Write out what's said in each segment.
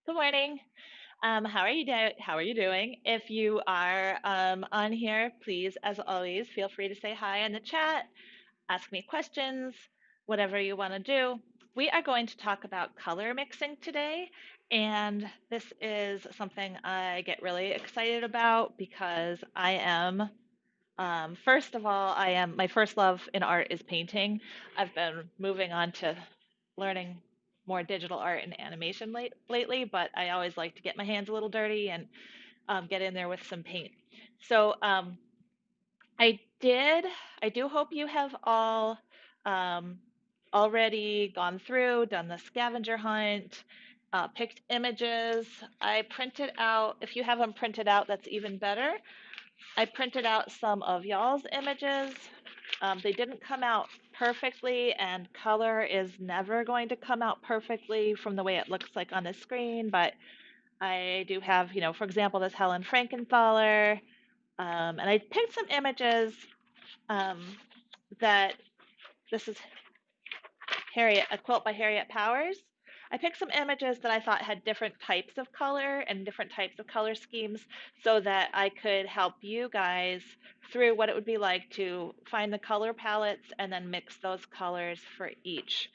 Good morning. How are you doing? If you are on here, please, as always, feel free to say hi in the chat, ask me questions, whatever you want to do. We are going to talk about color mixing today, and this is something I get really excited about because first of all, I am my first love in art is painting. I've been moving on to learning more digital art and animation lately, but I always like to get my hands a little dirty and get in there with some paint. So I did. I do hope you have all um, already gone through, done the scavenger hunt, picked images. I printed out. If you have them printed out, that's even better. I printed out some of y'all's images. They didn't come out perfectly, and color is never going to come out perfectly from the way it looks like on the screen. But I do have, for example, this Helen Frankenthaler, and I picked some images um, that this is a quilt by Harriet Powers. I picked some images that I thought had different types of color and different types of color schemes so that I could help you guys through what it would be like to find the color palettes and then mix those colors for each.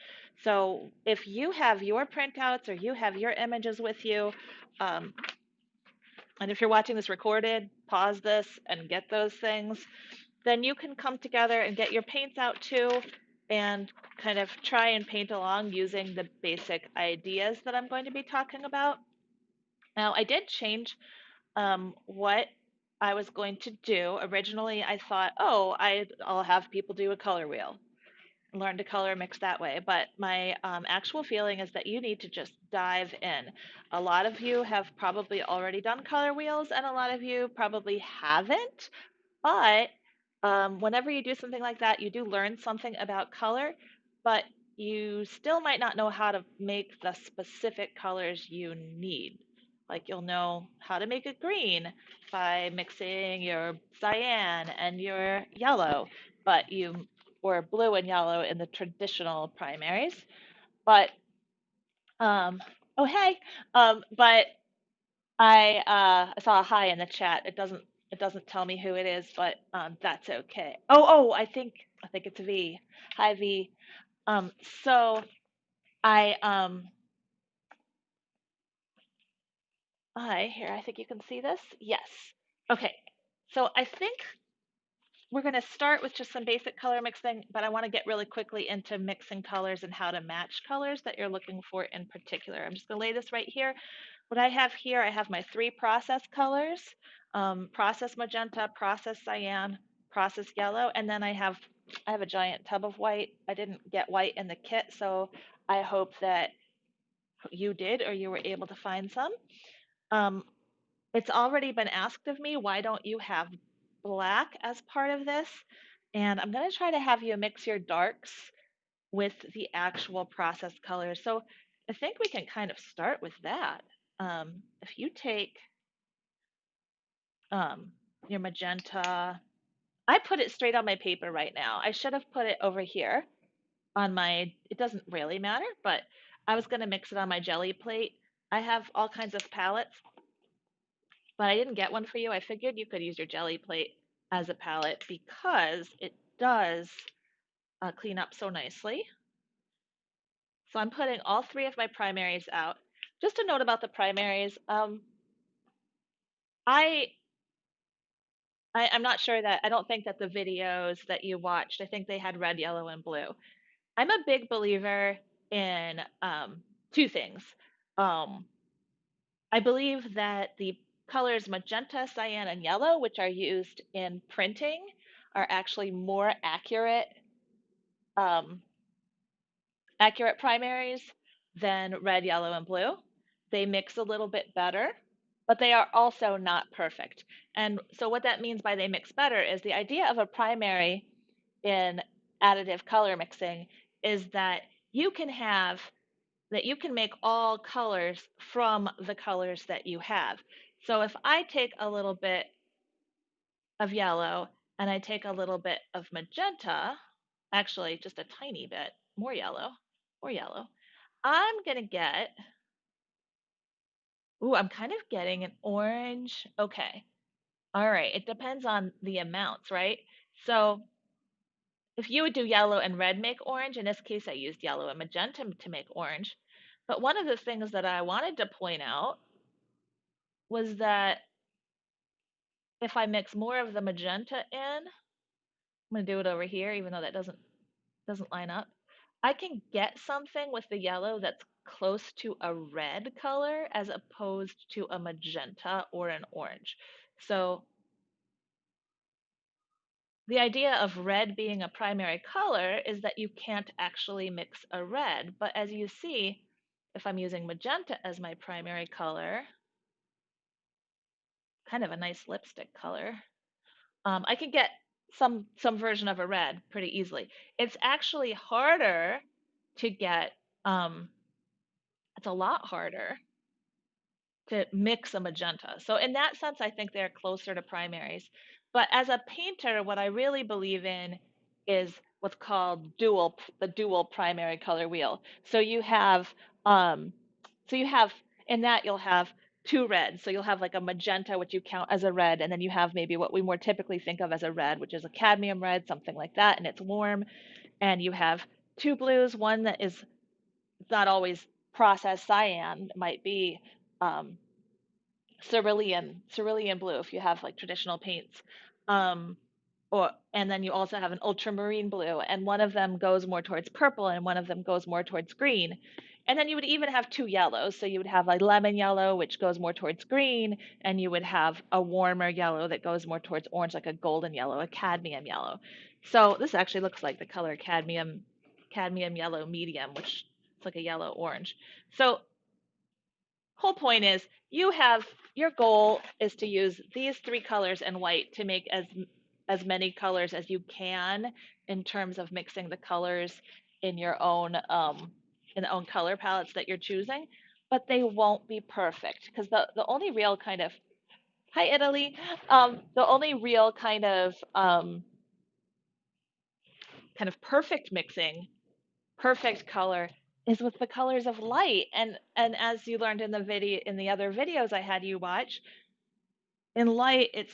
So if you have your printouts or you have your images with you, um, and if you're watching this recorded, pause this and get those things, then you can come together and get your paints out too and kind of try and paint along using the basic ideas that I'm going to be talking about. Now, I did change what I was going to do. Originally, I thought, oh, I'll have people do a color wheel, learn to color mix that way. But my actual feeling is that you need to just dive in. A lot of you have probably already done color wheels, and a lot of you probably haven't. But whenever you do something like that, you do learn something about color, but you still might not know how to make the specific colors you need. Like you'll know how to make a green by mixing your cyan and your yellow, but you or blue and yellow in the traditional primaries. But um, oh hey, but I saw a hi in the chat. It doesn't tell me who it is, but that's okay. I think it's V. Hi V. Um so I I think you can see this. Yes. Okay. So I think we're going to start with just some basic color mixing, but I want to get really quickly into mixing colors and how to match colors that you're looking for in particular. I'm just going to lay this right here. What I have here, I have my three process colors, process magenta, process cyan, process yellow, and then I have a giant tub of white. I didn't get white in the kit, so I hope that you did or you were able to find some. Um, it's already been asked of me, why don't you have black as part of this? And I'm going to try to have you mix your darks with the actual process colors. So I think we can kind of start with that. If you take um, your magenta, I put it straight on my paper right now. I should have put it over here on it doesn't really matter, but I was going to mix it on my jelly plate. I have all kinds of palettes, but I didn't get one for you. I figured you could use your jelly plate as a palette because it does clean up so nicely. So I'm putting all three of my primaries out. Just a note about the primaries. I, I'm not sure that I don't think that the videos that you watched, I think they had red, yellow, and blue. I'm a big believer in two things. Um, I believe that the colors magenta, cyan, and yellow, which are used in printing, are actually more um, accurate primaries than red, yellow, and blue. They mix a little bit better, but they are also not perfect. And so what that means by they mix better is the idea of a primary in additive color mixing is that you can have you can make all colors from the colors that you have. So if I take a little bit of yellow and I take a little bit of magenta, actually just a tiny bit more yellow, I'm going to get Ooh, I'm kind of getting an orange. Okay. All right. It depends on the amounts, right? So if you would do yellow and red, make orange. In this case, I used yellow and magenta to make orange. But one of the things that I wanted to point out was that if I mix more of the magenta in, I'm going to do it over here, even though that doesn't line up. I can get something with the yellow that's close to a red color as opposed to a magenta or an orange. So the idea of red being a primary color is that you can't actually mix a red. But as you see, if I'm using magenta as my primary color, kind of a nice lipstick color, I can get some version of a red pretty easily. It's actually harder to get, um, it's a lot harder to mix a magenta. So in that sense, I think they're closer to primaries. But as a painter, what I really believe in is what's called the dual primary color wheel. Um, so you have in that you'll have two reds. So you'll have like a magenta, which you count as a red, and then you have maybe what we more typically think of as a red, which is a cadmium red, something like that, and it's warm. And you have two blues, one that is not always processed cyan, it might be um, cerulean blue if you have like traditional paints. Um, or and then you also have an ultramarine blue, and one of them goes more towards purple and one of them goes more towards green. And then you would even have two yellows. So you would have like lemon yellow, which goes more towards green, and you would have a warmer yellow that goes more towards orange, like a golden yellow, a cadmium yellow. So this actually looks like the color cadmium yellow medium, which is like a yellow orange. So whole point is you have your goal is to use these three colors and white to make as many colors as you can in terms of mixing the colors in your own in the own color palettes that you're choosing, but they won't be perfect because the only real kind of hi Italy the only real kind of perfect mixing, perfect color is with the colors of light. And as you learned in the other videos I had you watch, in light it's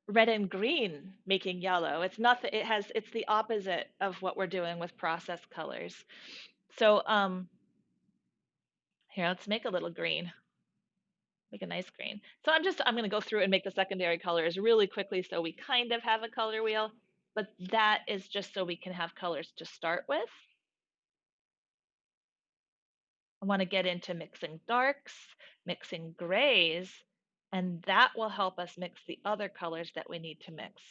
red and green making yellow. It's nothing, it's the opposite of what we're doing with processed colors. So here, let's make a little green, make a nice green. So I'm going to go through and make the secondary colors really quickly so we kind of have a color wheel, but that is just so we can have colors to start with. I want to get into mixing darks, mixing grays, and that will help us mix the other colors that we need to mix.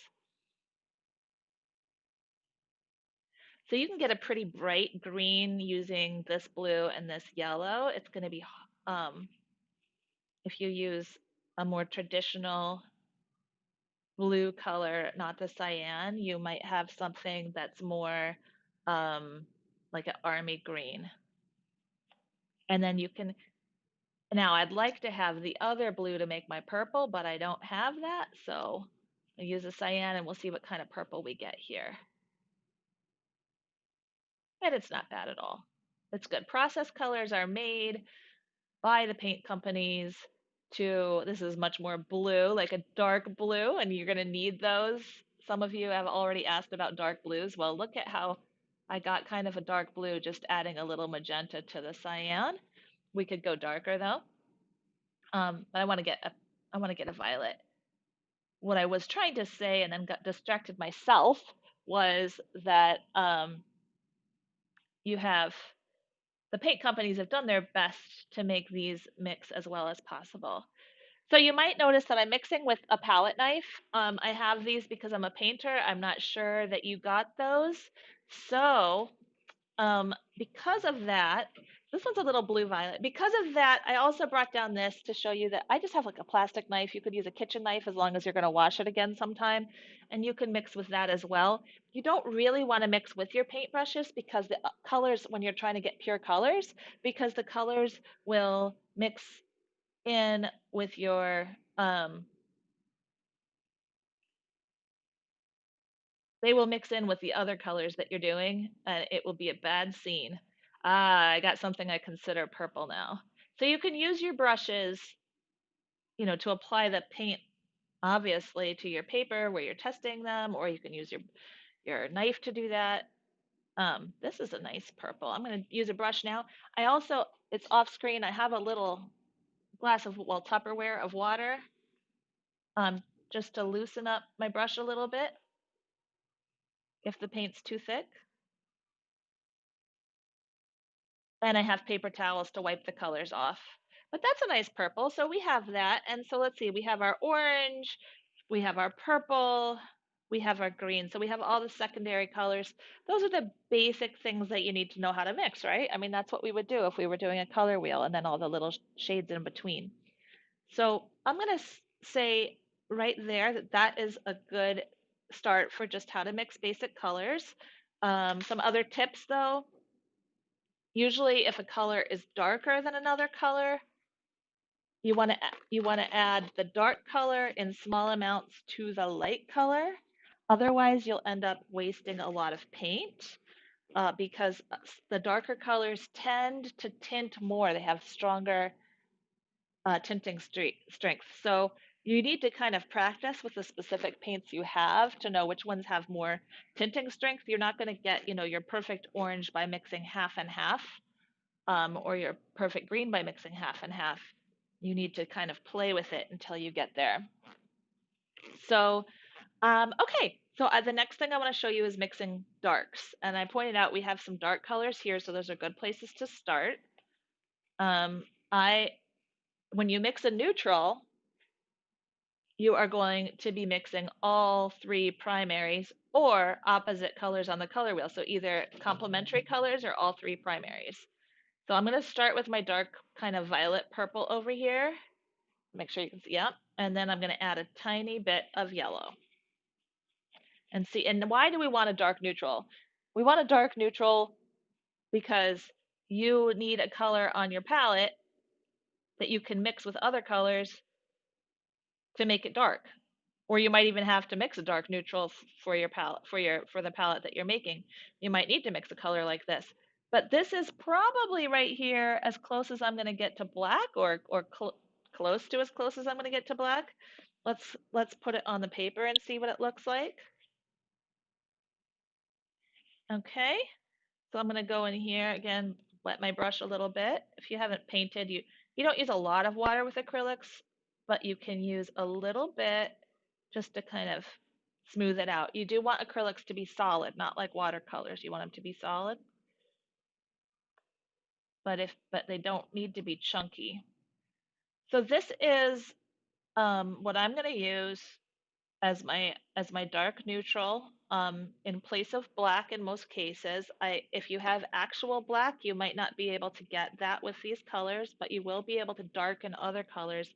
So you can get a pretty bright green using this blue and this yellow. It's going to be, um, if you use a more traditional blue color, not the cyan, you might have something that's more um, like an army green. And then you can, now I'd like to have the other blue to make my purple, but I don't have that. So I use a cyan and we'll see what kind of purple we get here. And it's not bad at all. It's good. Process colors are made by the paint companies to, this is much more blue, like a dark blue, and you're going to need those. Some of you have already asked about dark blues. Well, look at how I got kind of a dark blue, just adding a little magenta to the cyan. We could go darker though. But I want to get a violet. What I was trying to say and then got distracted myself was that you have the paint companies have done their best to make these mix as well as possible. So you might notice that I'm mixing with a palette knife. I have these because I'm a painter. I'm not sure that you got those. So because of that, this one's a little blue violet. Because of that, I also brought down this to show you that I just have like a plastic knife. You could use a kitchen knife as long as you're going to wash it again sometime. And you can mix with that as well. You don't really want to mix with your paintbrushes because the colors, when you're trying to get pure colors, because the colors will mix in with your they will mix in with the other colors that you're doing and it will be a bad scene. Ah, I got something I consider purple now. So you can use your brushes to apply the paint obviously to your paper where you're testing them, or you can use your knife to do that. This is a nice purple. I'm going to use a brush now. I also, it's off screen. I have a little glass of, well, Tupperware of water, um, just to loosen up my brush a little bit if the paint's too thick. And I have paper towels to wipe the colors off. But that's a nice purple. So we have that. And so let's see, we have our orange, we have our purple, we have our green. So we have all the secondary colors. Those are the basic things that you need to know how to mix, right? I mean, that's what we would do if we were doing a color wheel and then all the little shades in between. So I'm going to say right there that that is a good start for just how to mix basic colors. Some other tips though, usually if a color is darker than another color, you want to add the dark color in small amounts to the light color. Otherwise, you'll end up wasting a lot of paint because the darker colors tend to tint more. They have stronger tinting strength. So you need to kind of practice with the specific paints you have to know which ones have more tinting strength. You're not going to get, your perfect orange by mixing half and half, or your perfect green by mixing half and half. You need to kind of play with it until you get there. So, okay. So the next thing I want to show you is mixing darks. And I pointed out we have some dark colors here, so those are good places to start. Um, I When you mix a neutral, you are going to be mixing all three primaries or opposite colors on the color wheel. So either complementary colors or all three primaries. So I'm going to start with my dark kind of violet purple over here. Make sure you can see, yep. And then I'm going to add a tiny bit of yellow. And see, and why do we want a dark neutral? We want a dark neutral because you need a color on your palette that you can mix with other colors to make it dark. Or you might even have to mix a dark neutral for your palette, for the palette that you're making. You might need to mix a color like this. But this is probably right here as close as I'm going to get to black, or close to as close as I'm going to get to black. Let's put it on the paper and see what it looks like. Okay. So I'm going to go in here again, wet my brush a little bit. If you haven't painted, you don't use a lot of water with acrylics, but you can use a little bit just to kind of smooth it out. You do want acrylics to be solid, not like watercolors. You want them to be solid, but they don't need to be chunky. So this is what I'm going to use as my dark neutral, in place of black in most cases. If you have actual black, you might not be able to get that with these colors, but you will be able to darken other colors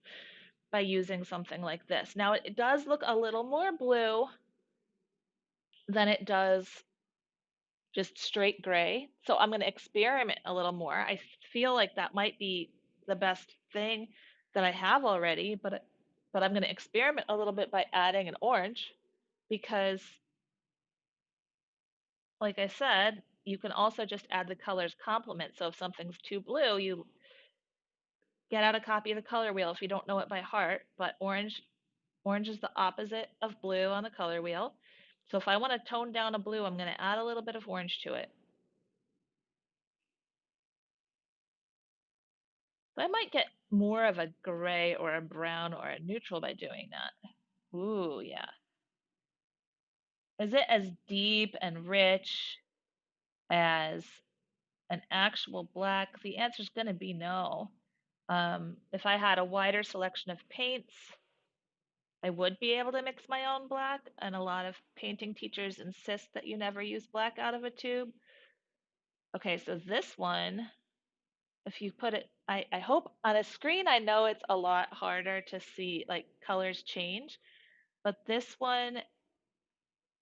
by using something like this. Now it does look a little more blue than it does just straight gray. So I'm going to experiment a little more. I feel like that might be the best thing that I have already, but I'm going to experiment a little bit by adding an orange because, like I said, you can also just add the colors complement. So if something's too blue, you get out a copy of the color wheel if you don't know it by heart. But orange is the opposite of blue on the color wheel. So if I want to tone down a blue, I'm going to add a little bit of orange to it. So I might get more of a gray or a brown or a neutral by doing that. Ooh, yeah. Is it as deep and rich as an actual black? The answer is going to be no. If I had a wider selection of paints, I would be able to mix my own black, and a lot of painting teachers insist that you never use black out of a tube. Okay, so this one, if you put it, I hope on a screen, I know it's a lot harder to see like colors change, but this one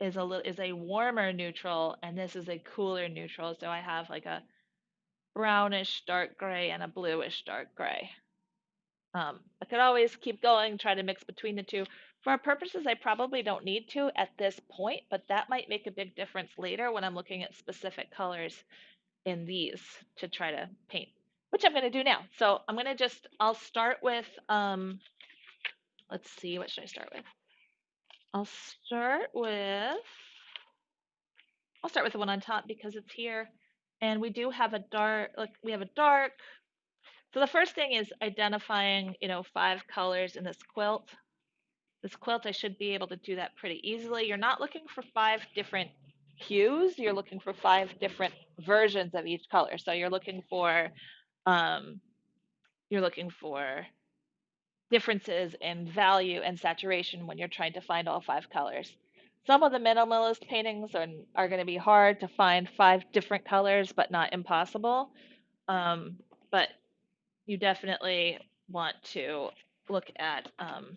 is a warmer neutral, and this is a cooler neutral. So I have like a brownish dark gray and a bluish dark gray. I could always keep going, try to mix between the two. For our purposes, I probably don't need to at this point, but that might make a big difference later when I'm looking at specific colors in these to try to paint, which I'm going to do now. So I'm going to I'll start with Let's see, what should I start with? I'll start with I'll start with the one on top because it's here. And we do have a dark, like we have a dark. So the first thing is identifying, 5 colors in this quilt. This quilt, I should be able to do that pretty easily. You're not looking for 5 different hues. You're looking for 5 different versions of each color. So um, you're looking for differences in value and saturation when you're trying to find all 5 colors. Some of the minimalist paintings are going to be hard to find 5 different colors, but not impossible. But you definitely want to look at um,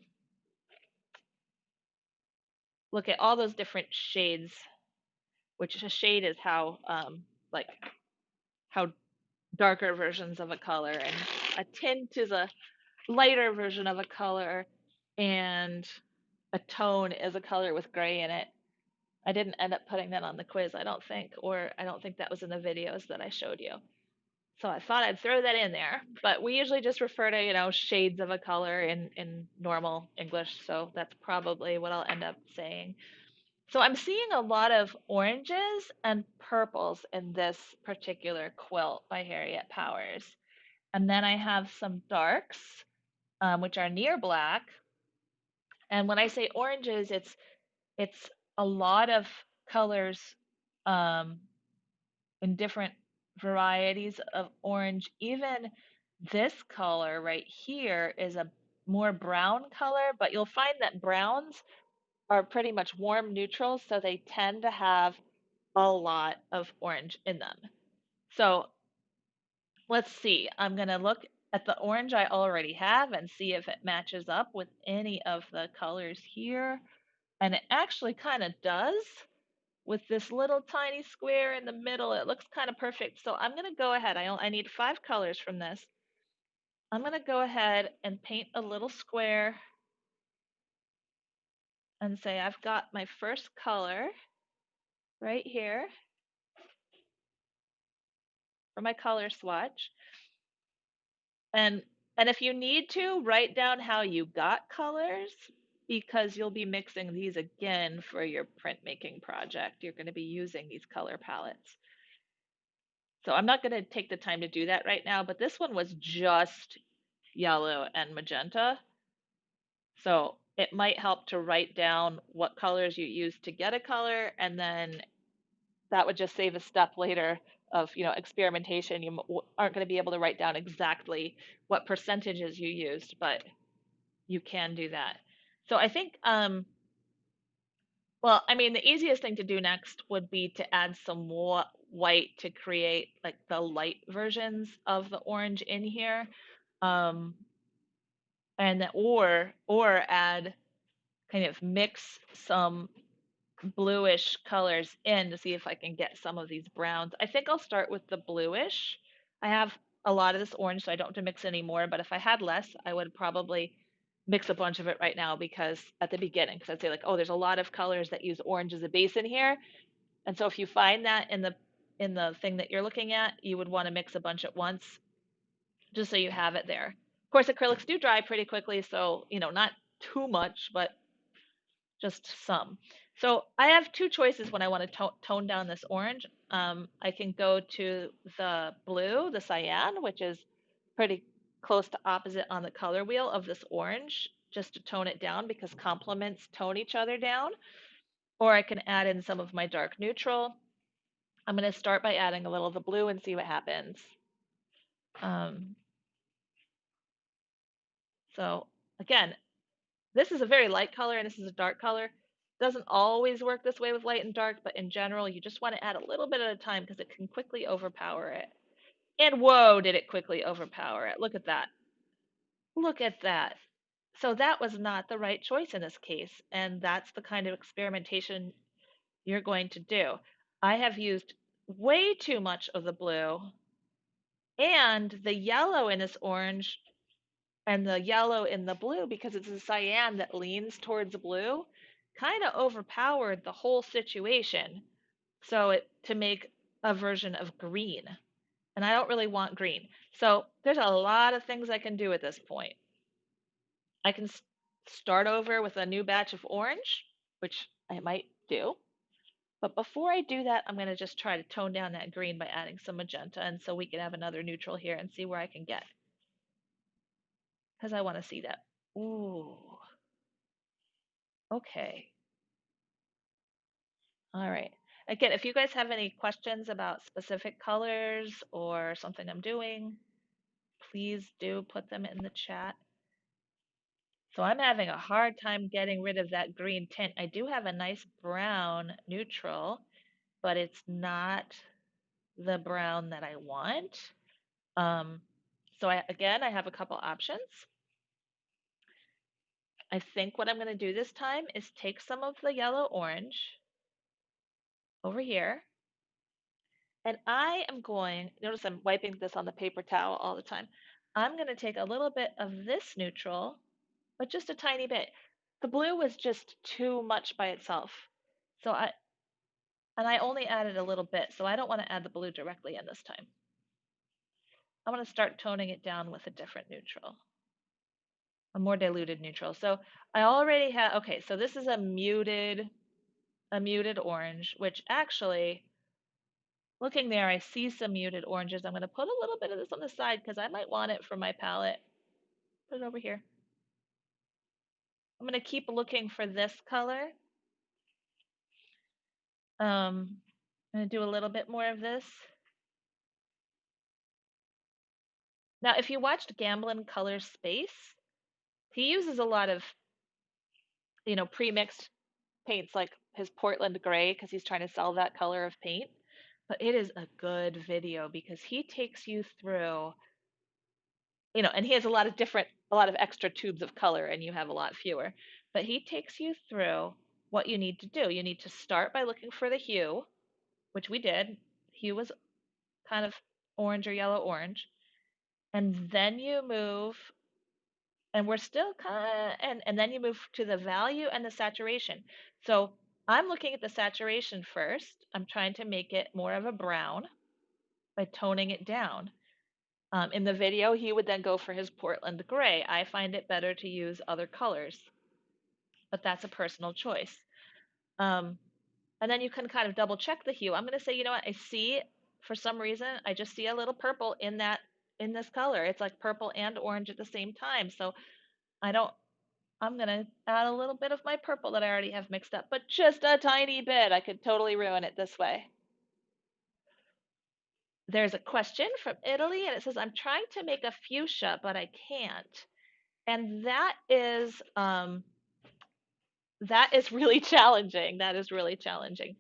look at all those different shades, which a shade is like how darker versions of a color, and a tint is a lighter version of a color, and a tone is a color with gray in it. I didn't end up putting that on the quiz, I don't think, or I don't think that was in the videos that I showed you. So I thought I'd throw that in there, but we usually just refer to, shades of a color in normal English, so that's probably what I'll end up saying. So I'm seeing a lot of oranges and purples in this particular quilt by Harriet Powers. And then I have some darks, which are near black. And when I say oranges, it's a lot of colors um, in different varieties of orange. Even this color right here is a more brown color, but you'll find that browns are pretty much warm neutrals, so they tend to have a lot of orange in them. So let's see. I'm going to look at the orange I already have and see if it matches up with any of the colors here. And it actually kind of does with this little tiny square in the middle. It looks kind of perfect. So I'm going to go ahead. I need 5 colors from this. I'm going to go ahead and paint a little square and say I've got my first color right here for my color swatch. And and if you need to, write down how you got colors because you'll be mixing these again for your printmaking project. You're going to be using these color palettes. So I'm not going to take the time to do that right now, but this one was just yellow and magenta. So it might help to write down what colors you used to get a color, and then that would just save a step later of, experimentation. You aren't going to be able to write down exactly what percentages you used, but you can do that. So I think, well, I mean, the easiest thing to do next would be to add some white to create like the light versions of the orange in here. Um, or add kind of mix some bluish colors in to see if I can get some of these browns. I think I'll start with the bluish. I have a lot of this orange, so I don't have to mix any more, but if I had less, I would probably mix a bunch of it right now because at the beginning, because I'd say like, oh, there's a lot of colors that use orange as a base in here. And so if you find that in the thing that you're looking at, you would want to mix a bunch at once just so you have it there. Of course, acrylics do dry pretty quickly, so, not too much, but just some. So I have 2 choices when I want to tone down this orange. I can go to the blue, the cyan, which is pretty close to opposite on the color wheel of this orange, just to tone it down because complements tone each other down. Or I can add in some of my dark neutral. I'm going to start by adding a little of the blue and see what happens. Um, so again, this is a very light color and this is a dark color. Doesn't always work this way with light and dark, but in general, you just want to add a little bit at a time because it can quickly overpower it. And whoa, did it quickly overpower it. Look at that. Look at that. So that was not the right choice in this case. And that's the kind of experimentation you're going to do. I have used way too much of the blue, and the yellow in this orange and the yellow in the blue, because it's a cyan that leans towards blue, kind of overpowered the whole situation. So it to make a version of green. And I don't really want green. So there's a lot of things I can do at this point. I can start over with a new batch of orange, which I might do. But before I do that, I'm going to just try to tone down that green by adding some magenta, and so we can have another neutral here and see where I can get. Because I want to see that. Ooh, okay. All right. Again, if you guys have any questions about specific colors or something I'm doing, please do put them in the chat. So I'm having a hard time getting rid of that green tint. I do have a nice brown neutral, but it's not the brown that I want. Um, so I have a couple options. I think what I'm going to do this time is take some of the yellow orange over here, and I am going, notice I'm wiping this on the paper towel all the time. I'm going to take a little bit of this neutral, but just a tiny bit. The blue was just too much by itself. So I only added a little bit, so I don't want to add the blue directly in this time. I want to start toning it down with a different neutral, a more diluted neutral. So I already have, okay, so this is a muted orange, which actually, looking there, I see some muted oranges. I'm going to put a little bit of this on the side because I might want it for my palette. Put it over here. I'm going to keep looking for this color. I'm going to do a little bit more of this. Now, if you watched Gamblin' Color Space, he uses a lot of, pre-mixed paints like his Portland gray because he's trying to sell that color of paint. But it is a good video because he takes you through, and he has a lot of extra tubes of color and you have a lot fewer. But he takes you through what you need to do. You need to start by looking for the hue, which we did. Hue was kind of orange or yellow orange. And then you move, and we're still kind of, and then you move to the value and the saturation. So I'm looking at the saturation first. I'm trying to make it more of a brown by toning it down. In the video, he would then go for his Portland gray. I find it better to use other colors, but that's a personal choice. Um, and then you can kind of double check the hue. I'm going to say, you know what, I see, for some reason, I just see a little purple in this color. It's like purple and orange at the same time. So I don't, I'm going to add a little bit of my purple that I already have mixed up, but just a tiny bit. I could totally ruin it this way. There's a question from Italy, and it says, I'm trying to make a fuchsia, but I can't. And that is really challenging. That is really challenging.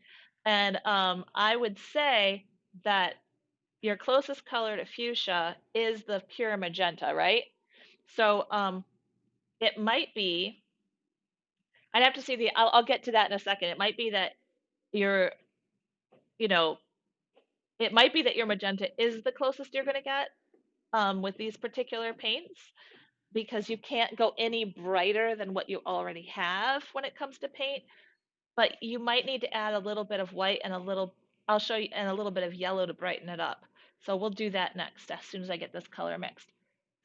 And I would say that your closest color to fuchsia is the pure magenta, right? So it might be, I'd have to see I'll get to that in a second. It might be that your, you know, it might be that your magenta is the closest you're going to get with these particular paints because you can't go any brighter than what you already have when it comes to paint. But you might need to add a little bit of white and I'll show you, and a little bit of yellow to brighten it up. So we'll do that next as soon as I get this color mixed.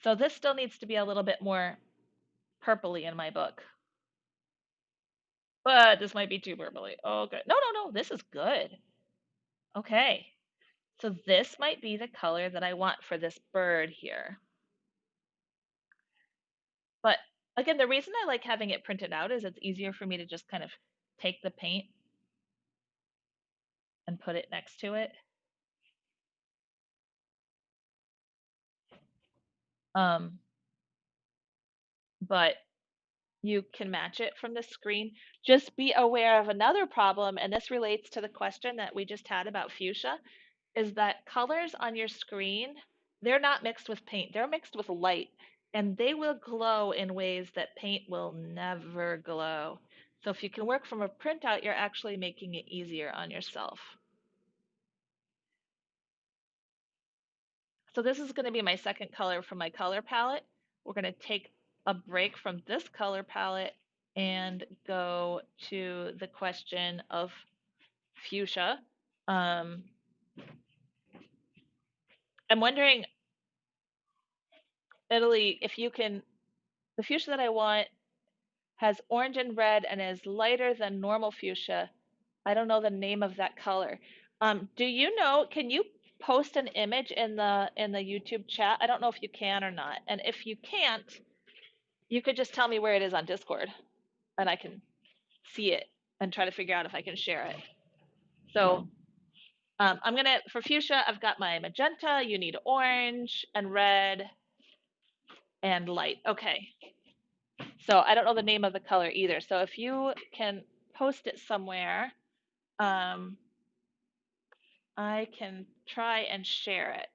So this still needs to be a little bit more purpley in my book. But this might be too purpley. Oh, good. No, no, no, this is good. Okay. So this might be the color that I want for this bird here. But again, the reason I like having it printed out is it's easier for me to just kind of take the paint and put it next to it. But you can match it from the screen. Just be aware of another problem, and this relates to the question that we just had about fuchsia, is that colors on your screen, they're not mixed with paint, they're mixed with light, and they will glow in ways that paint will never glow. So if you can work from a printout, you're actually making it easier on yourself. So this is going to be my second color from my color palette. We're going to take a break from this color palette and go to the question of fuchsia. I'm wondering, Italy, if you can, the fuchsia that I want, has orange and red and is lighter than normal fuchsia. I don't know the name of that color. Do you know, can you post an image in the YouTube chat? I don't know if you can or not. And if you can't, you could just tell me where it is on Discord and I can see it and try to figure out if I can share it. So I'm gonna, for fuchsia, I've got my magenta, you need orange and red and light. Okay. So I don't know the name of the color either. So if you can post it somewhere, um, I can try and share it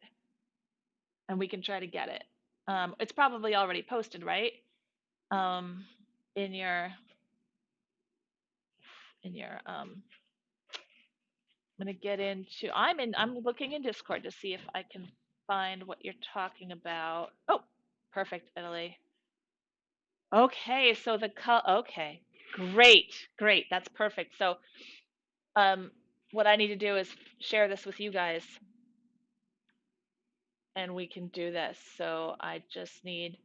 and we can try to get it. It's probably already posted, right? Um, in your, I'm gonna get into, I'm looking in Discord to see if I can find what you're talking about. Oh, perfect, Italy. Okay, so okay, great, great, that's perfect. So, what I need to do is share this with you guys, and we can do this. So I just need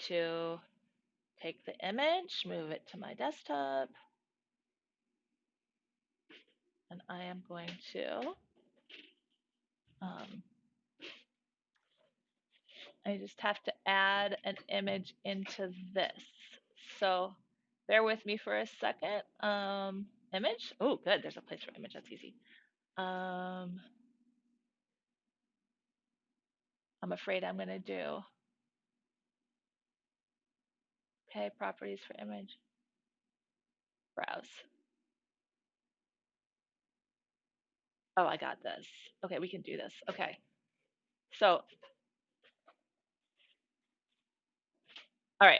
to take the image, move it to my desktop, and I am going to, um, I just have to add an image into this. So bear with me for a second. Image. Oh, good. There's a place for image. That's easy. I'm afraid I'm going to do, okay, properties for image, browse. Oh, I got this. Okay, we can do this. Okay. So, all right.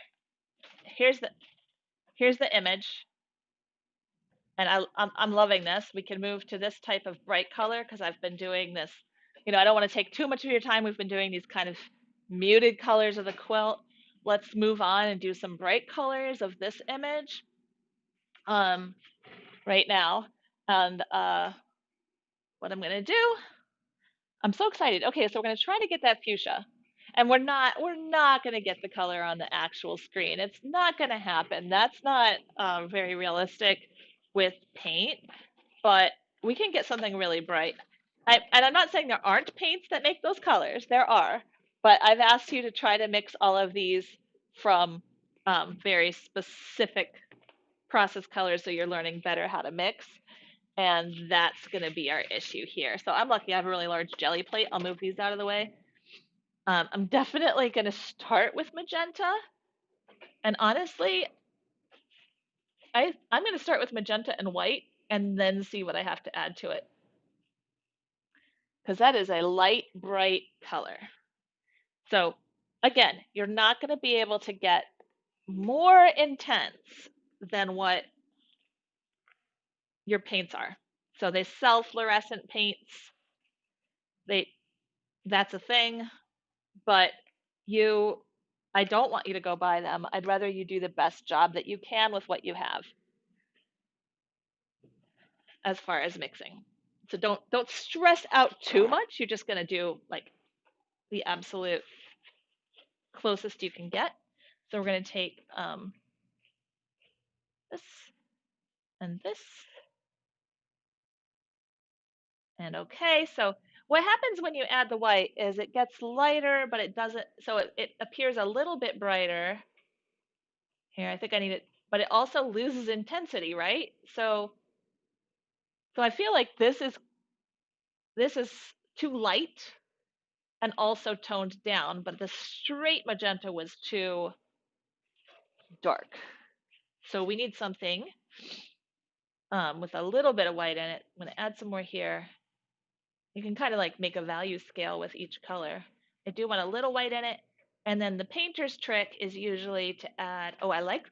Here's the here's the image, and I'm loving this. We can move to this type of bright color because I've been doing this. I don't want to take too much of your time. We've been doing these kind of muted colors of the quilt. Let's move on and do some bright colors of this image um, right now. And what I'm going to do, I'm so excited. Okay, so we're going to try to get that fuchsia. And we're not going to get the color on the actual screen. It's not going to happen. That's not very realistic with paint, but we can get something really bright. And I'm not saying there aren't paints that make those colors. There are, but I've asked you to try to mix all of these from very specific process colors so you're learning better how to mix. And that's going to be our issue here. So I'm lucky I have a really large jelly plate. I'll move these out of the way. I'm definitely going to start with magenta. And honestly, I'm going to start with magenta and white and then see what I have to add to it. Because that is a light, bright color. So again, you're not going to be able to get more intense than what your paints are. So they sell fluorescent paints. They That's a thing, but I don't want you to go buy them. I'd rather you do the best job that you can with what you have as far as mixing. So don't stress out too much. You're just going to do like the absolute closest you can get. So we're going to take this and this. And okay, so what happens when you add the white is it gets lighter, but it doesn't, so it appears a little bit brighter. Here, I think I need it, but it also loses intensity, right? So I feel like this is too light and also toned down, but the straight magenta was too dark. So we need something with a little bit of white in it. I'm going to add some more here. You can kind of like make a value scale with each color. I do want a little white in it. And then the painter's trick is usually to add, oh, I like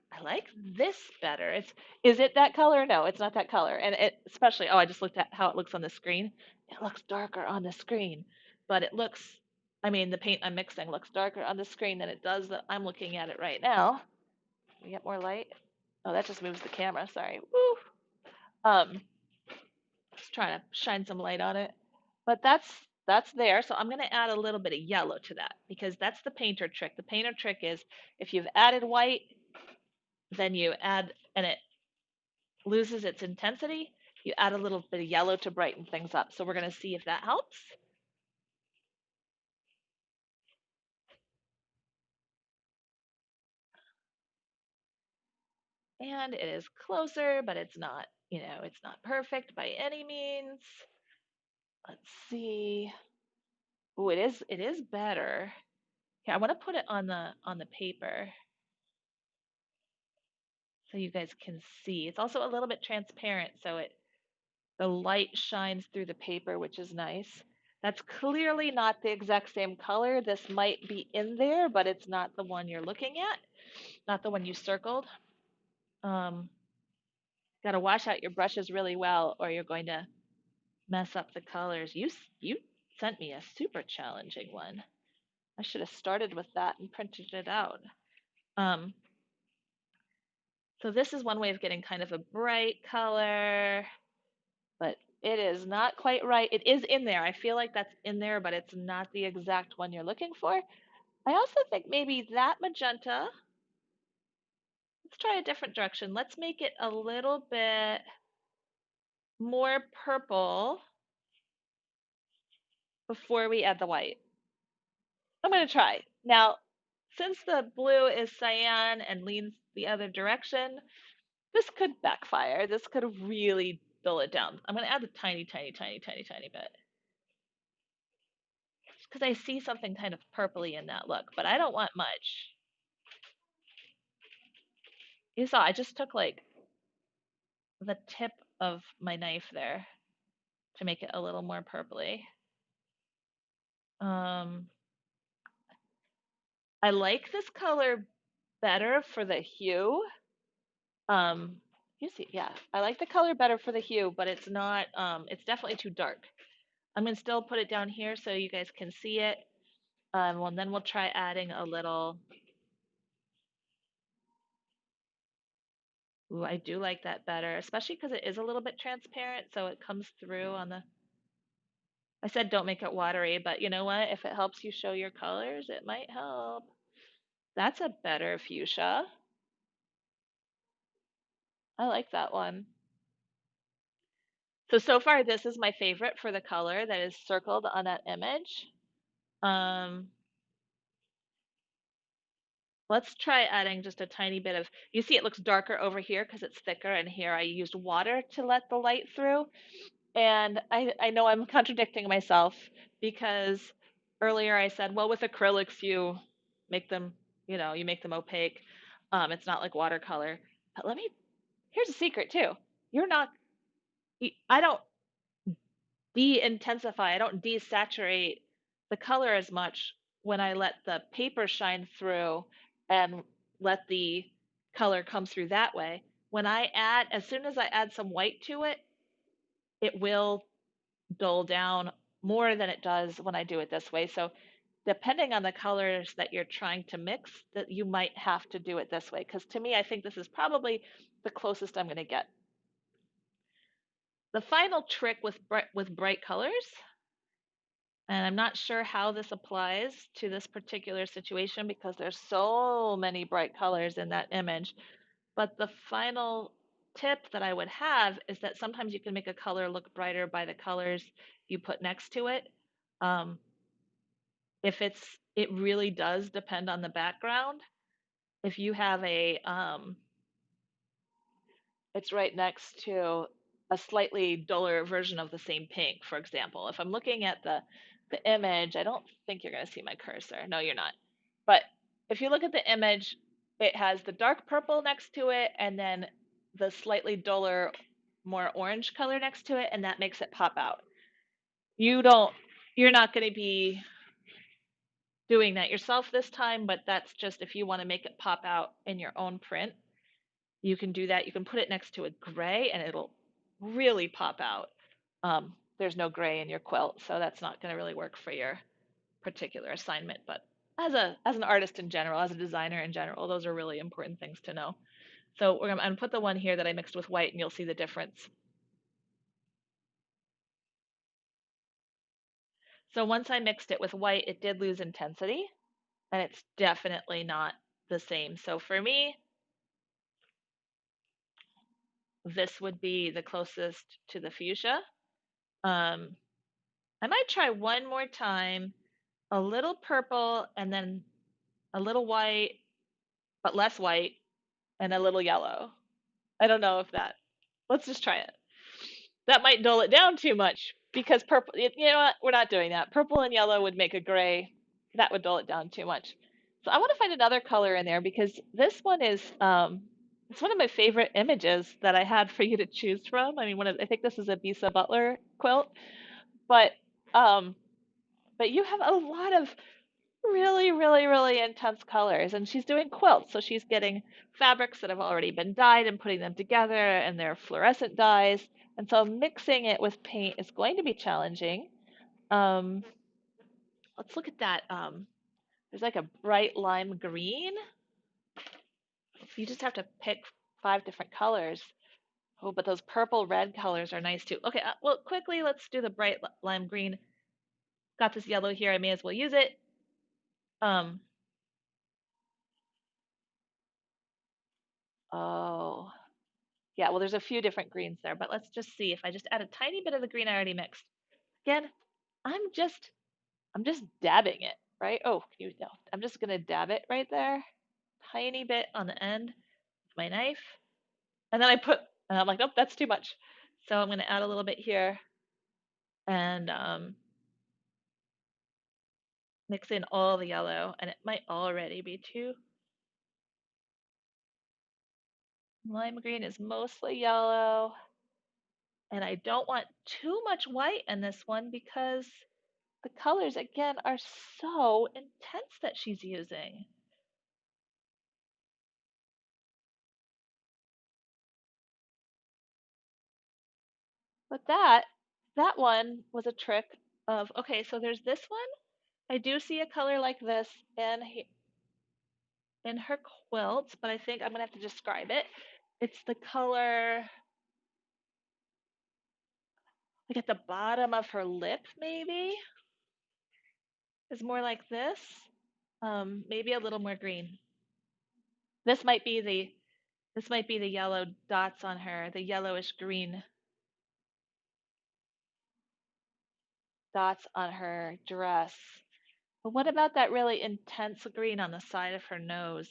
this better. Is it that color? No, it's not that color. And it especially, oh, I just looked at how it looks on the screen. It looks darker on the screen, but it looks, I mean, the paint I'm mixing looks darker on the screen than it does that I'm looking at it right now. We get more light. Oh, that just moves the camera. Sorry. Woo. Just trying to shine some light on it. But that's there. So I'm going to add a little bit of yellow to that because that's the painter trick. The painter trick is if you've added white, then you add, and it loses its intensity, you add a little bit of yellow to brighten things up. So we're going to see if that helps. And it is closer, but it's not, it's not perfect by any means. Let's see. Oh, it is better. Here, I want to put it on the paper so you guys can see. It's also a little bit transparent, so the light shines through the paper, which is nice. That's clearly not the exact same color. This might be in there, but it's not the one you're looking at, not the one you circled. Um, Got to wash out your brushes really well, or you're going to mess up the colors. You sent me a super challenging one. I should have started with that and printed it out. Um, so this is one way of getting kind of a bright color, but it is not quite right. It is in there. I feel like that's in there, but it's not the exact one you're looking for. I also think maybe that magenta, let's try a different direction. Let's make it a little bit more purple before we add the white. I'm going to try. Now, since the blue is cyan and leans the other direction, this could backfire. This could really dull it down. I'm going to add a tiny, tiny, tiny, tiny, tiny bit because I see something kind of purpley in that look, but I don't want much. You saw, I just took like the tip of my knife there to make it a little more purpley. Um, I like this color better for the hue. Um, you see, yeah, I like the color better for the hue, but it's not, it's definitely too dark. I'm gonna still put it down here so you guys can see it. Well, then we'll try adding a little. Ooh, I do like that better, especially because it is a little bit transparent, so it comes through on the. I said don't make it watery, but you know what? If it helps you show your colors, it might help. That's a better fuchsia. I like that one. So far, this is my favorite for the color that is circled on that image. Um, let's try adding just a tiny bit of, you see it looks darker over here because it's thicker, and here I used water to let the light through. And I know I'm contradicting myself because earlier I said, well, with acrylics, make them, you make them opaque. It's not like watercolor. But here's a secret too. You're not, I don't de-intensify, I don't desaturate the color as much when I let the paper shine through and let the color come through that way. As soon as I add some white to it, it will dull down more than it does when I do it this way. So depending on the colors that you're trying to mix, that you might have to do it this way. Because to me, I think this is probably the closest I'm going to get. The final trick with bright colors, and I'm not sure how this applies to this particular situation because there's so many bright colors in that image. But the final tip that I would have is that sometimes you can make a color look brighter by the colors you put next to it. Um, if it really does depend on the background. If you have it's right next to a slightly duller version of the same pink, for example. If I'm looking at the image, I don't think you're going to see my cursor. No, you're not. But if you look at the image, it has the dark purple next to it and then the slightly duller, more orange color next to it, and that makes it pop out. You don't, you're not going to be doing that yourself this time, but that's just if you want to make it pop out in your own print, you can do that. You can put it next to a gray and it'll really pop out. There's no gray in your quilt, so that's not going to really work for your particular assignment. But as an artist in general, as a designer in general, those are really important things to know. So I'm going to put the one here that I mixed with white, and you'll see the difference. So once I mixed it with white, it did lose intensity, and it's definitely not the same. So for me, this would be the closest to the fuchsia. Um, I might try one more time, a little purple and then a little white, but less white, and a little yellow. I don't know if that. Let's just try it. That might dull it down too much because purple, you know what? We're not doing that. Purple and yellow would make a gray. That would dull it down too much. So I want to find another color in there because this one is it's one of my favorite images that I had for you to choose from. I mean, I think this is a Bisa Butler quilt, but um, but you have a lot of really, really, really intense colors. And she's doing quilts, so she's getting fabrics that have already been dyed and putting them together, and they're fluorescent dyes. And so mixing it with paint is going to be challenging. Um, let's look at that. There's like a bright lime green. You just have to pick 5 different colors. Oh, but those purple red colors are nice too. Okay, well, quickly, let's do the bright lime green. Got this yellow here. I may as well use it. Um, oh, yeah, well, there's a few different greens there, but let's just see if I just add a tiny bit of the green I already mixed. Again, I'm just I'm just dabbing it, right? Oh, you know, I'm just gonna dab it right there, tiny bit on the end with my knife, and then and I'm like, nope, that's too much. So I'm gonna add a little bit here and mix in all the yellow, and it might already be too. Lime green is mostly yellow, and I don't want too much white in this one because the colors again are so intense that she's using. But that one was a trick of okay, so there's this one. I do see a color like this in her quilt, but I think I'm gonna have to describe it. It's the color like at the bottom of her lip, maybe is more like this. Maybe a little more green. This might be the this might be the yellow dots on her, the yellowish green dots on her dress. But what about that really intense green on the side of her nose? Is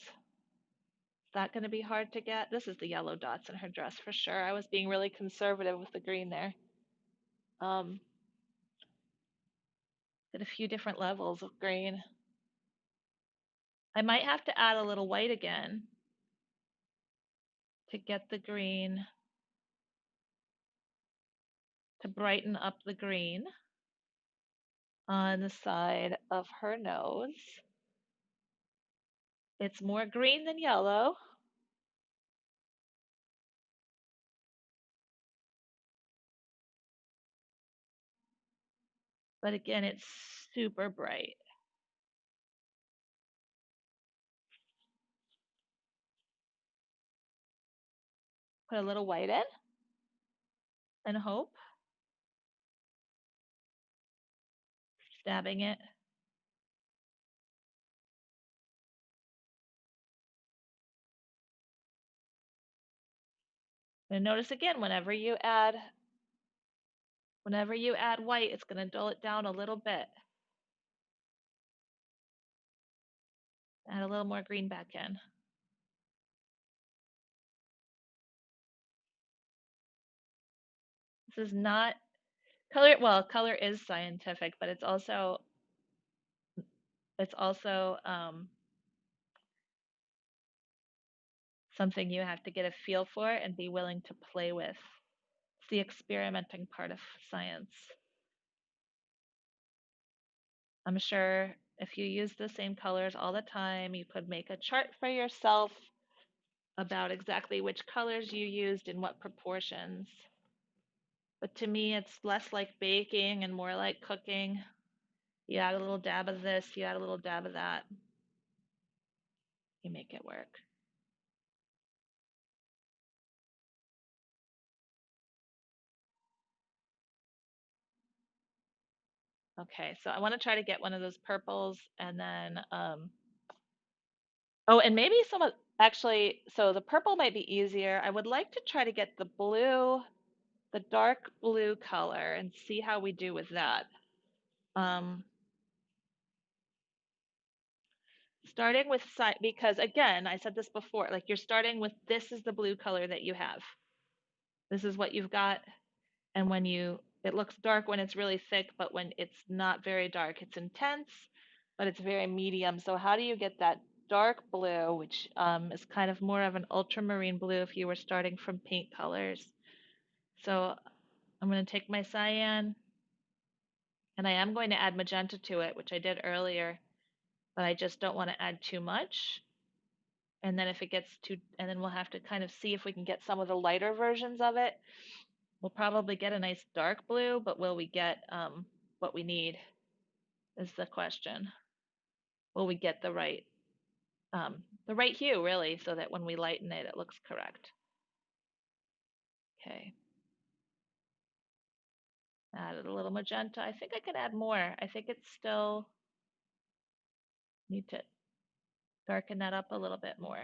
that going to be hard to get? This is the yellow dots in her dress for sure. I was being really conservative with the green there. Um, did a few different levels of green. I might have to add a little white again to get the green, to brighten up the green on the side of her nose. It's more green than yellow, but again, it's super bright. Put a little white in and hope, dabbing it. And notice again, whenever you add white, it's going to dull it down a little bit. Add a little more green back in. This is not color. Well, color is scientific, but it's also something you have to get a feel for and be willing to play with. It's the experimenting part of science. I'm sure if you use the same colors all the time, you could make a chart for yourself about exactly which colors you used in what proportions. But to me, it's less like baking and more like cooking. You add a little dab of this, you add a little dab of that, you make it work. Okay, so I want to try to get one of those purples and then Oh, and maybe some of actually, so the purple might be easier. I would like to try to get the blue, the dark blue color and see how we do with that. Um, Starting with because again, I said this before, like you're starting with this is the blue color that you have. This is what you've got. And when it looks dark when it's really thick, but when it's not very dark, it's intense, but it's very medium. So how do you get that dark blue, which is kind of more of an ultramarine blue if you were starting from paint colors? So I'm going to take my cyan and I am going to add magenta to it, which I did earlier, but I just don't want to add too much. And then if it gets too, and then we'll have to kind of see if we can get some of the lighter versions of it. We'll probably get a nice dark blue, but will we get what we need is the question. Will we get the right hue really, so that when we lighten it, it looks correct? Okay, added a little magenta. I think I could add more. I think it's still need to darken that up a little bit more.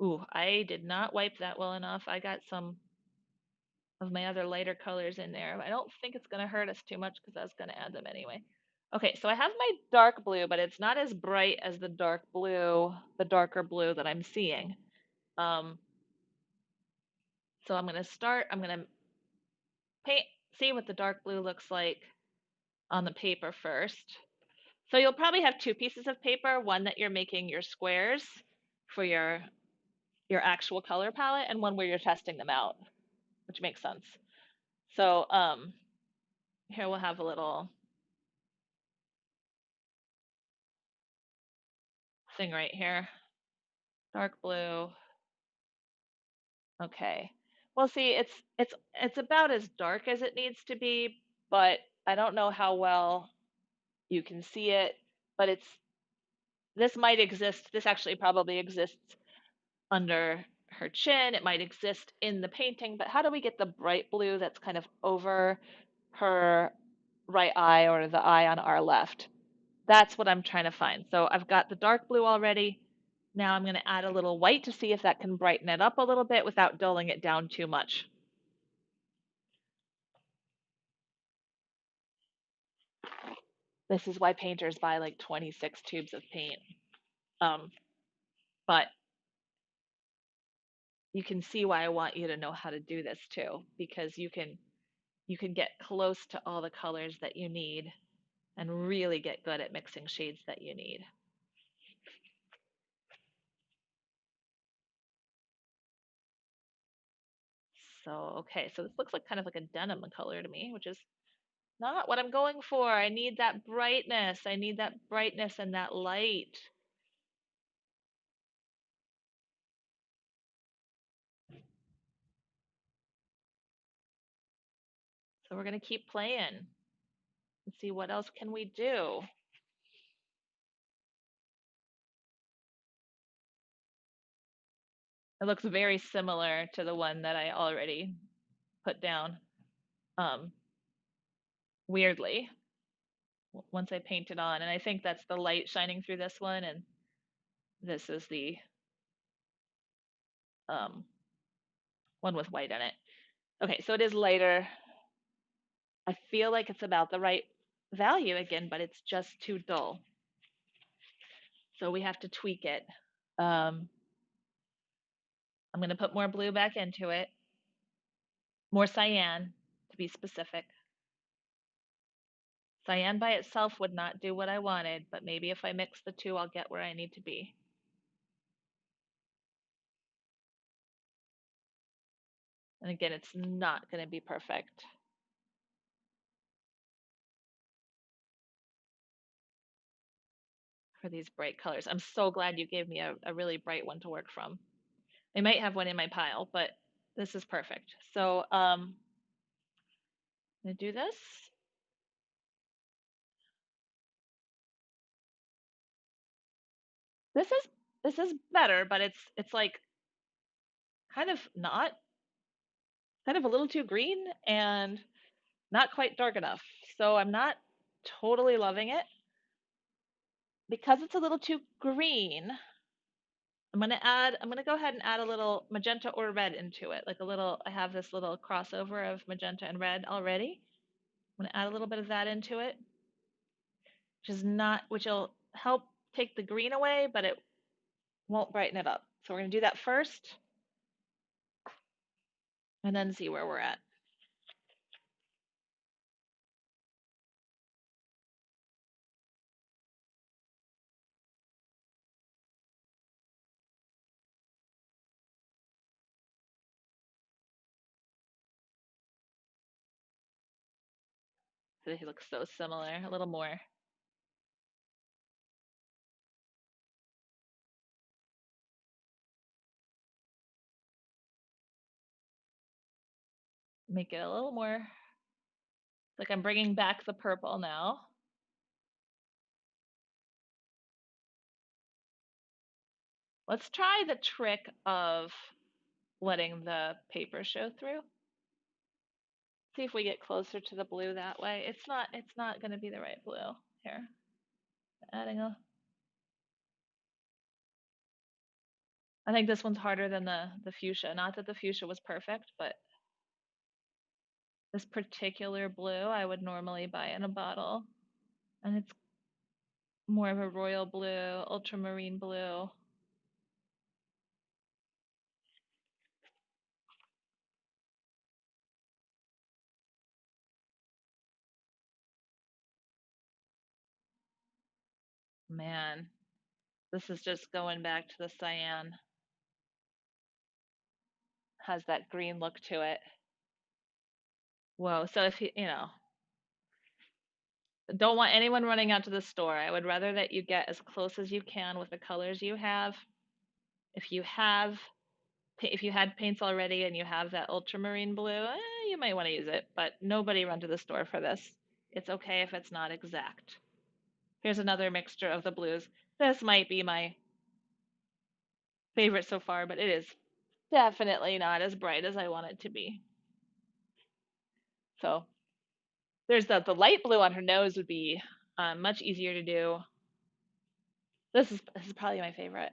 Ooh, I did not wipe that well enough. I got some of my other lighter colors in there. I don't think it's going to hurt us too much because I was going to add them anyway. Okay, so I have my dark blue, but it's not as bright as the dark blue, the darker blue that I'm seeing. Um, so I'm going to paint, see what the dark blue looks like on the paper first. So you'll probably have two pieces of paper, one that you're making your squares for your actual color palette, and one where you're testing them out, which makes sense. So here we'll have a little thing right here, dark blue. Okay. Well, see, it's about as dark as it needs to be, but I don't know how well you can see it, but this might exist. This actually probably exists under her chin. It might exist in the painting, but how do we get the bright blue that's kind of over her right eye or the eye on our left? That's what I'm trying to find. So I've got the dark blue already. Now I'm going to add a little white to see if that can brighten it up a little bit without dulling it down too much. This is why painters buy like 26 tubes of paint. Um, but you can see why I want you to know how to do this too, because you can get close to all the colors that you need and really get good at mixing shades that you need. So, okay, so this looks like kind of like a denim color to me, which is not what I'm going for. I need that brightness. I need that brightness and that light. So we're going to keep playing and see what else can we do. It looks very similar to the one that I already put down. Um, Weirdly, once I paint it on, and I think that's the light shining through this one, and this is the um, one with white in it. Okay, so it is lighter. I feel like it's about the right value again, but it's just too dull. So we have to tweak it. Um, I'm going to put more blue back into it, more cyan to be specific. Cyan by itself would not do what I wanted, but maybe if I mix the two, I'll get where I need to be. And again, it's not going to be perfect for these bright colors. I'm so glad you gave me a really bright one to work from. I might have one in my pile, but this is perfect. So I'm going to do this. This is this is better, but it's like kind of not, kind of a little too green and not quite dark enough. So I'm not totally loving it. because it's a little too green, I'm gonna go ahead and add a little magenta or red into it. Like a little, I have this little crossover of magenta and red already. I'm gonna add a little bit of that into it, which will help take the green away, but it won't brighten it up. So we're gonna do that first and then see where we're at. So he looks so similar, a little more. Make it a little more, like I'm bringing back the purple now. Let's try the trick of letting the paper show through. See if we get closer to the blue that way. It's not going to be the right blue. Here. Adding a I think this one's harder than the fuchsia. Not that the fuchsia was perfect, but this particular blue I would normally buy in a bottle. And it's more of a royal blue, ultramarine blue. Man, this is just going back to the cyan. Has that green look to it. Whoa. So if you don't want anyone running out to the store. I would rather that you get as close as you can with the colors you have. If you have if you had paints already and you have that ultramarine blue, you might want to use it, but nobody run to the store for this. It's okay if it's not exact. Here's another mixture of the blues. This might be my favorite so far, but it is definitely not as bright as I want it to be. So there's the light blue on her nose would be much easier to do. This is probably my favorite.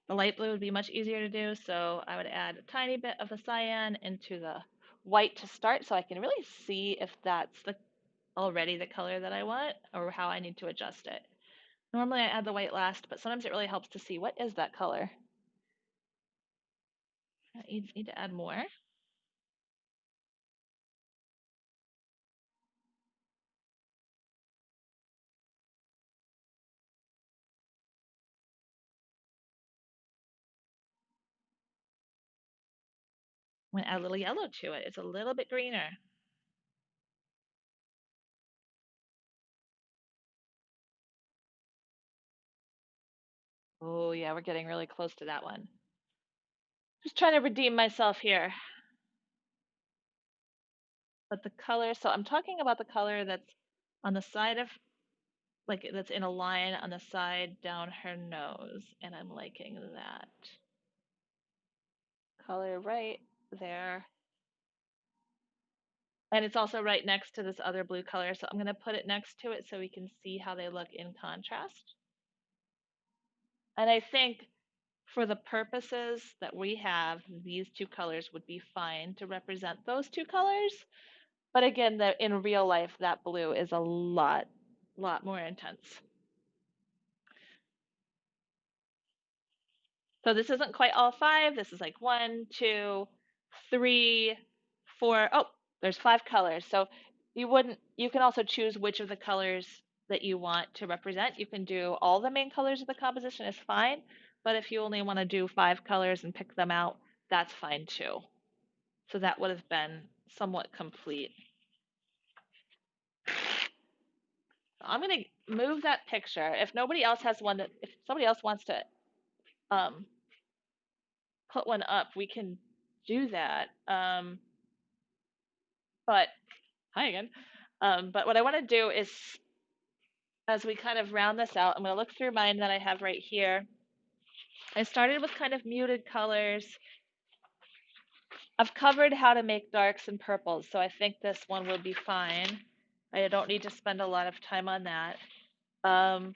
The light blue would be much easier to do, so I would add a tiny bit of the cyan into the white to start so I can really see if that's already the color that I want or how I need to adjust it. Normally I add the white last, but sometimes it really helps to see what is that color. I need to add more. I'm going to add a little yellow to it. It's a little bit greener. Oh yeah, we're getting really close to that one. Just trying to redeem myself here. But the color, so I'm talking about the color that's on the side of, like that's in a line on the side down her nose, and I'm liking that color right there. And it's also right next to this other blue color, so I'm going to put it next to it so we can see how they look in contrast. And I think for the purposes that we have, these two colors would be fine to represent those two colors. But again, in real life, that blue is a lot more intense. So this isn't quite all five. This is like one, two, three, four. Oh, there's five colors. So you can also choose which of the colors that you want to represent. You can do all the main colors of the composition is fine, but if you only want to do five colors and pick them out, that's fine too. So that would have been somewhat complete. I'm going to move that picture. If nobody else has one if somebody else wants to um, put one up, we can do that. But hi again. But what I want to do is, as we kind of round this out, I'm going to look through mine that I have right here. I started with kind of muted colors. I've covered how to make darks and purples, so I think this one will be fine. I don't need to spend a lot of time on that. Um,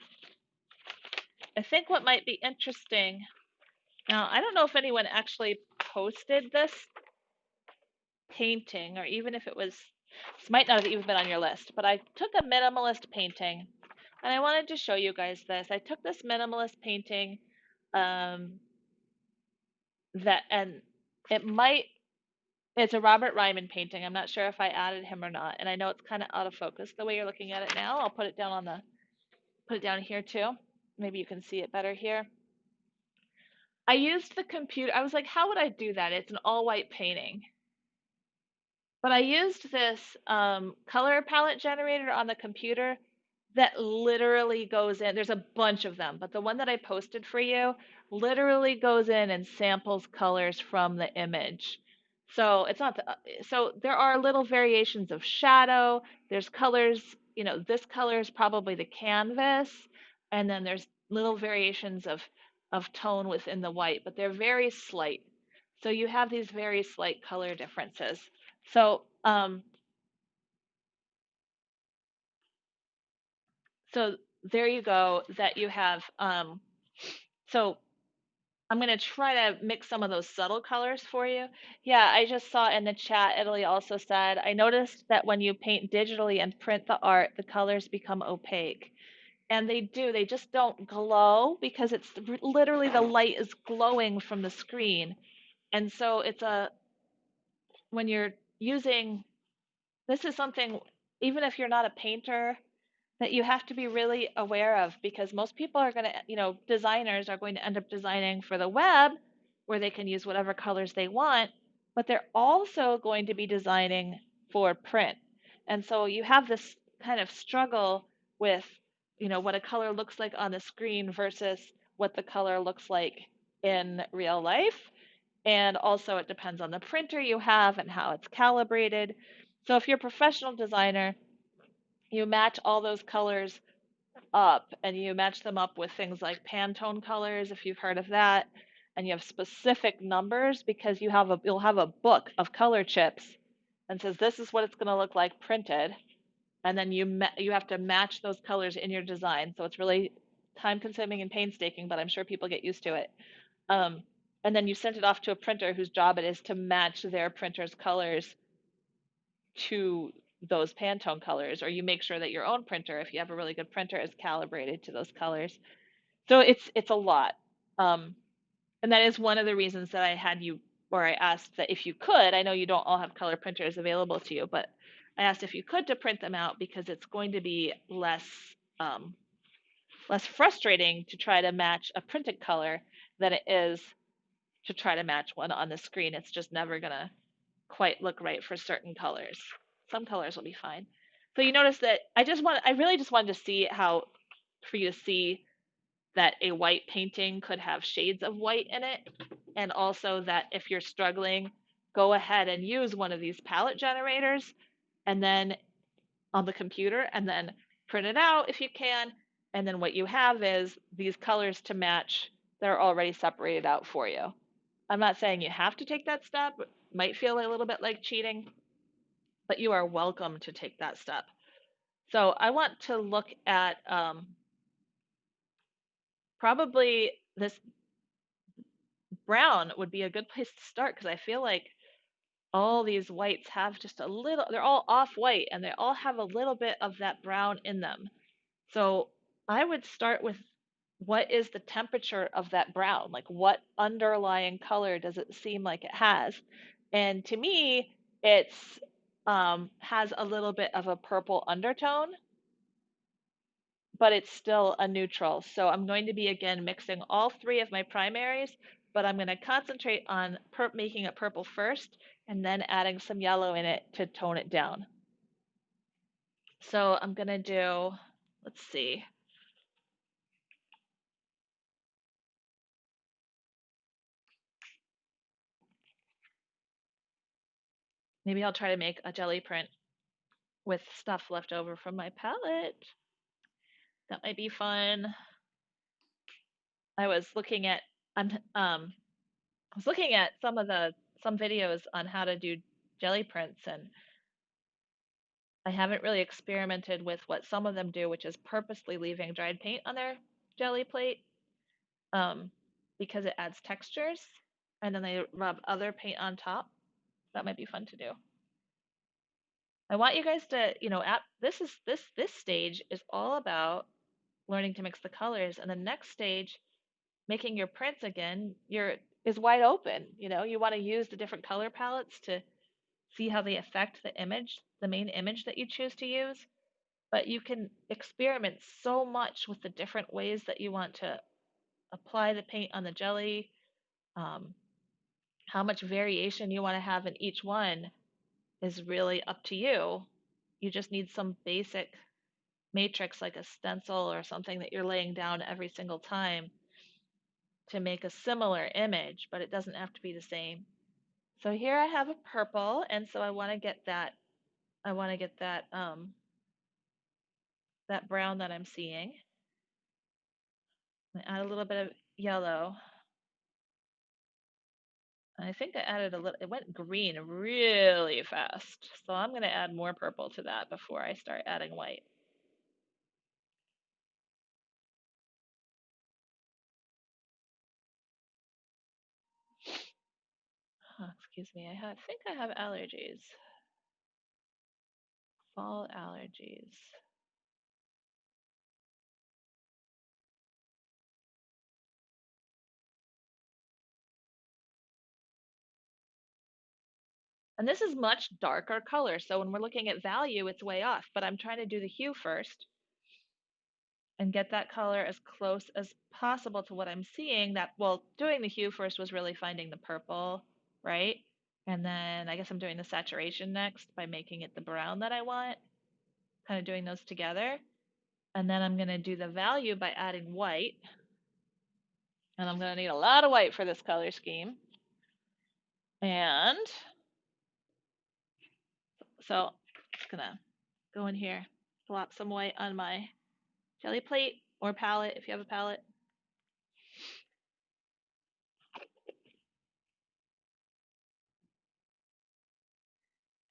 I think what might be interesting now, I don't know if anyone actually posted this painting, or even if it was, this might not have even been on your list, but I took a minimalist painting and I wanted to show you guys this. I took this minimalist painting um, and it might, it's a Robert Ryman painting. I'm not sure if I added him or not, and I know it's kind of out of focus the way you're looking at it now. I'll put it down on the, put it down here too. Maybe you can see it better here. I used the computer. I was like, how would I do that? It's an all white painting. But I used this color palette generator on the computer that literally goes in. There's a bunch of them, but the one that I posted for you literally goes in and samples colors from the image. So it's not the, so there are little variations of shadow. There's colors, you know, this color is probably the canvas, and then there's little variations of tone within the white, but they're very slight. So you have these very slight color differences. So, so there you go. That you have. So I'm gonna try to mix some of those subtle colors for you. Yeah, I just saw in the chat. Italy also said, I noticed that when you paint digitally and print the art, the colors become opaque, and they do. They just don't glow because it's literally the light is glowing from the screen, and so it's a when you're using. This is something, even if you're not a painter, that you have to be really aware of, because most people are going to, you know, designers are going to end up designing for the web where they can use whatever colors they want, but they're also going to be designing for print. And so you have this kind of struggle with, you know, what a color looks like on the screen versus what the color looks like in real life. And also, it depends on the printer you have and how it's calibrated. So, if you're a professional designer, you match all those colors up and you match them up with things like Pantone colors, if you've heard of that, and you have specific numbers because you'll have a book of color chips and says this is what it's going to look like printed, and then you have to match those colors in your design. So it's really time consuming and painstaking, but I'm sure people get used to it. Um, and then you send it off to a printer whose job it is to match their printer's colors to those Pantone colors, or you make sure that your own printer, if you have a really good printer, is calibrated to those colors. So it's a lot. Um, and that is one of the reasons that I had you, or I asked that if you could, I know you don't all have color printers available to you, but I asked if you could to print them out because it's going to be um, less frustrating to try to match a printed color than it is to try to match one on the screen. It's just never gonna quite look right for certain colors. Some colors will be fine. So you notice that I really just wanted to see how, for you to see that a white painting could have shades of white in it. And also that if you're struggling, go ahead and use one of these palette generators and then on the computer and then print it out if you can. And then what you have is these colors to match that are already separated out for you. I'm not saying you have to take that step. It might feel a little bit like cheating, but you are welcome to take that step. So I want to look at probably this brown would be a good place to start because I feel like all these whites have just a little, they're all off white and they all have a little bit of that brown in them. So I would start with what is the temperature of that brown? Like what underlying color does it seem like it has? And to me, it's has a little bit of a purple undertone, but it's still a neutral. So I'm going to be again mixing all three of my primaries, but I'm going to concentrate on making it purple first and then adding some yellow in it to tone it down. So I'm going to do, let's see. Maybe I'll try to make a jelly print with stuff left over from my palette. That might be fun. I was looking at I was looking at some videos on how to do jelly prints, and I haven't really experimented with what some of them do, which is purposely leaving dried paint on their jelly plate. um, because it adds textures, and then they rub other paint on top. That might be fun to do. I want you guys to, at this stage is all about learning to mix the colors, and the next stage, making your prints again, is wide open. You want to use the different color palettes to see how they affect the image, the main image that you choose to use. But you can experiment so much with the different ways that you want to apply the paint on the jelly, um, how much variation you want to have in each one is really up to you. You just need some basic matrix like a stencil or something that you're laying down every single time to make a similar image, but it doesn't have to be the same. So here I have a purple, and so I want to get that. I want to get that brown that I'm seeing. I add a little bit of yellow. I think I added a little, it went green really fast. So I'm going to add more purple to that before I start adding white. Oh, excuse me, I think I have allergies. Fall allergies. And this is much darker color, so when we're looking at value, it's way off. But I'm trying to do the hue first and get that color as close as possible to what I'm seeing. Well, doing the hue first was really finding the purple, right? And then I guess I'm doing the saturation next by making it the brown that I want, kind of doing those together. And then I'm going to do the value by adding white. And I'm going to need a lot of white for this color scheme. And so I'm just going to go in here, plop some white on my jelly plate or palette if you have a palette.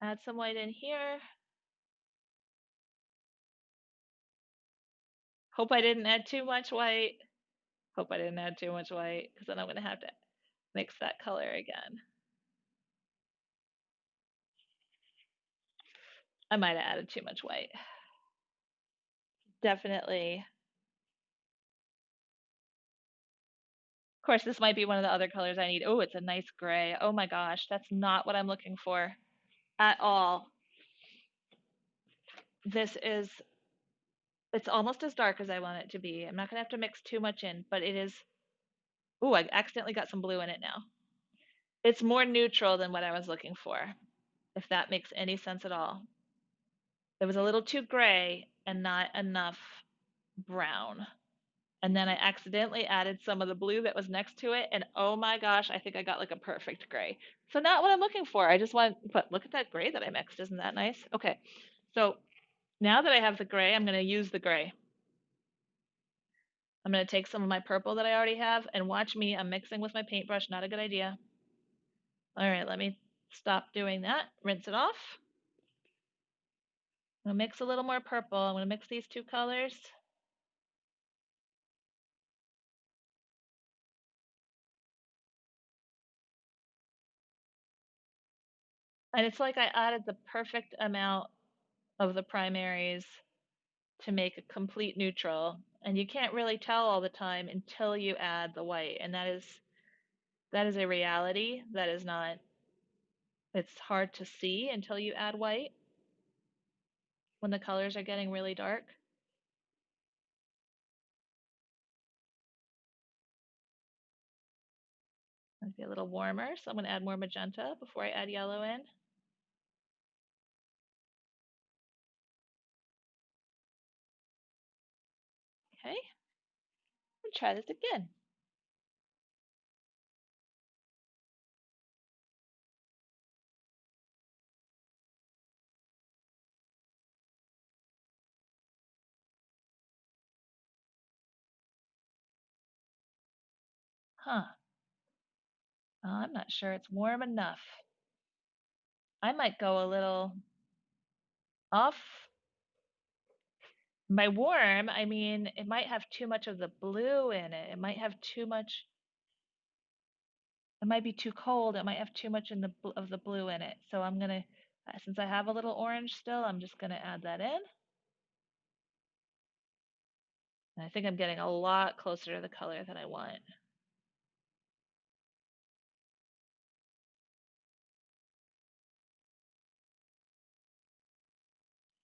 Add some white in here. Hope I didn't add too much white. Hope I didn't add too much white because then I'm going to have to mix that color again. I might have added too much white. Definitely. Of course, this might be one of the other colors I need. Oh, it's a nice gray. Oh my gosh, that's not what I'm looking for at all. This is, it's almost as dark as I want it to be. I'm not going to have to mix too much in, but it is, oh, I accidentally got some blue in it now. It's more neutral than what I was looking for, if that makes any sense at all. It was a little too gray and not enough brown. And then I accidentally added some of the blue that was next to it, and oh my gosh, I think I got like a perfect gray. So not what I'm looking for. I just want, but look at that gray that I mixed. Isn't that nice? Okay, so now that I have the gray, I'm going to use the gray. I'm going to take some of my purple that I already have, and watch me. I'm mixing with my paintbrush. Not a good idea. All right, let me stop doing that. Rinse it off. I'm going to mix a little more purple. I'm going to mix these two colors. And it's like I added the perfect amount of the primaries to make a complete neutral. And you can't really tell all the time until you add the white. And that is a reality. That is not, it's hard to see until you add white when the colors are getting really dark. Might be a little warmer, so I'm going to add more magenta before I add yellow in. Okay, and try this again. Huh, I'm not sure it's warm enough. I might go a little off By warm, I mean it might have too much of the blue in it. It might have too much, it might be too cold. It might have too much in of the blue in it. So I'm gonna, since I have a little orange still, I'm just gonna add that in. And I think I'm getting a lot closer to the color that I want.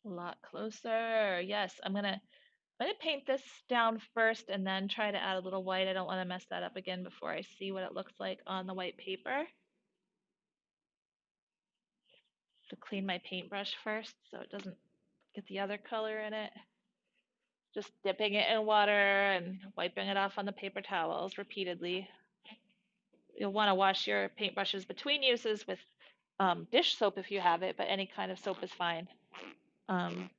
A lot closer. Yes, I'm gonna paint this down first and then try to add a little white. I don't want to mess that up again before I see what it looks like on the white paper. So clean my paintbrush first so it doesn't get the other color in it. Just dipping it in water and wiping it off on the paper towels repeatedly. You'll want to wash your paintbrushes between uses with dish soap if you have it, but any kind of soap is fine. Um,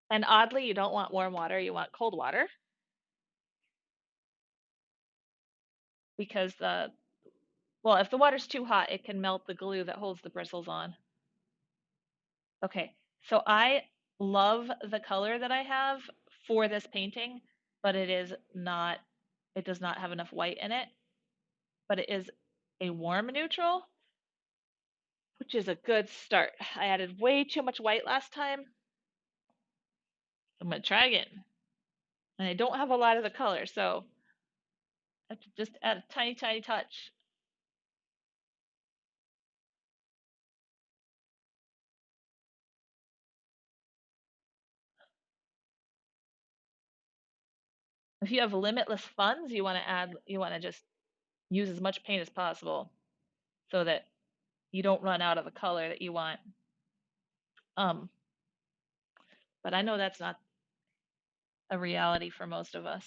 and oddly, you don't want warm water, you want cold water because well, if the water's too hot, it can melt the glue that holds the bristles on. Okay, so I love the color that I have for this painting, but it does not have enough white in it, but it is a warm neutral, which is a good start. I added way too much white last time. I'm gonna try again. And I don't have a lot of the color, so I have to just add a tiny, tiny touch. If you have limitless funds, you want to just use as much paint as possible so that you don't run out of the color that you want. Um, but I know that's not a reality for most of us.